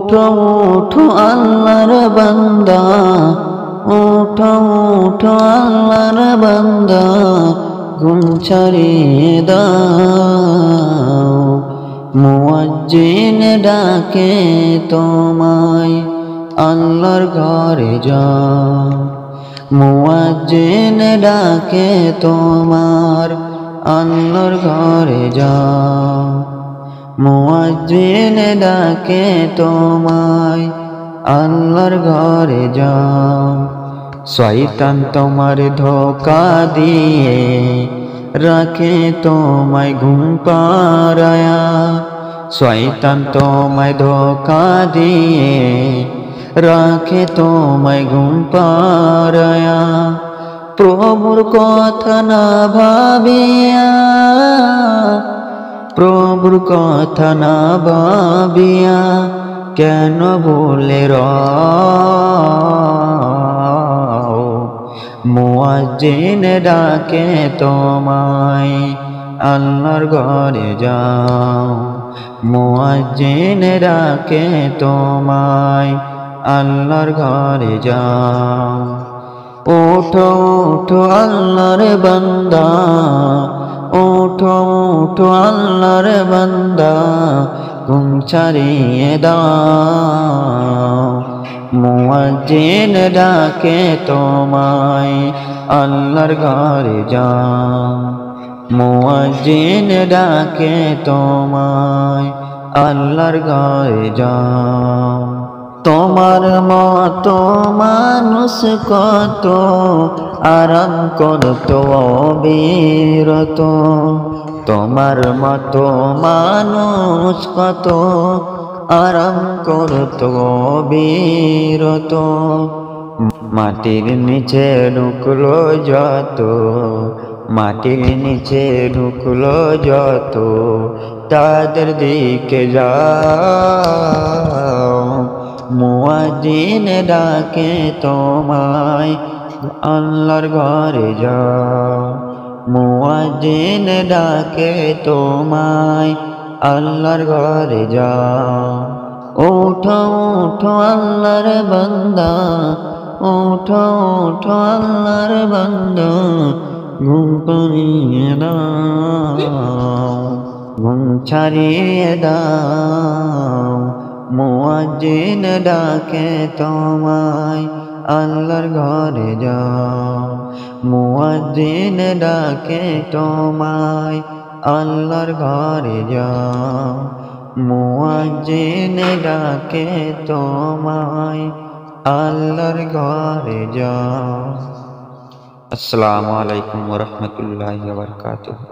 উঠো উঠো আল্লাহর বান্দা, উঠো উঠো আল্লাহর বান্দা, ঘুম ছাড়িয়ে দাও। মুয়াজ্জিন ডাকে তোমায়, আল্লাহর ঘরে যাও। মুয়াজ্জিন ডাকে তোমার, আল্লাহর ঘরে যাও। মুয়াজ্জিন ডাকে তোমায়, আল্লাহর ঘরে যাও। শয়তান তোমার ধোঁকা দিয়ে রাখে তোমায় ঘুম পাড়ায়া। শয়তান তোমায় ধোঁকা দিয়ে রাখে তোমায় ঘুম পাড়ায়া। প্রভুর কথা না ভাবিয়া, প্রভুর কথা না ভাবিয়া কেন ভুলে রও। মুয়াজ্জিন ডাকে তোমায়, আল্লাহর ঘরে যাও। মুয়াজ্জিন ডাকে তোমায়, আল্লাহর ঘরে যাও। ওঠো ওঠো আল্লাহর বান্দা, ওঠো ওঠো আল্লাহর বান্দা, ঘুম ছাড়িয়ে দাও। মুয়াজ্জিন ডাকে তোমায়, আল্লাহর ঘরে যাও। মুয়াজ্জিন ডাকে তোমায়, আল্লাহর ঘরে যাও। তোমার মতো মানুষ কত আরাম করতো অবিরত। তোমার মতো মানুষ কত আরাম করতো অবিরত। মাটির নিচে ঢুকলো যত, মাটির নিচে ঢুকলো যত, তাদের দিকে যাও। মুয়াজ্জিন ডাকে তোমায়, আল্লাহর ঘরে যাও। মুয়াজ্জিন ডাকে তোমায়, আল্লাহর ঘরে যাও। ওঠো ওঠো আল্লাহর বান্দা, ওঠো ওঠো আল্লাহর বান্দা, ঘুম পাড়িয়ে দাও। ঘুম ছাড়িয়ে দাও। মুয়াজ্জিন ডাকে তোমায়, আল্লাহর ঘরে যাও। মুয়াজ্জিন ডাকে তোমায়, আল্লাহর ঘরে যাও। মুয়াজ্জিন ডাকে তোমায়, আল্লাহর ঘরে যাও। আসসালামু আলাইকুম ওয়া রাহমাতুল্লাহি ওয়া বারাকাতুহু।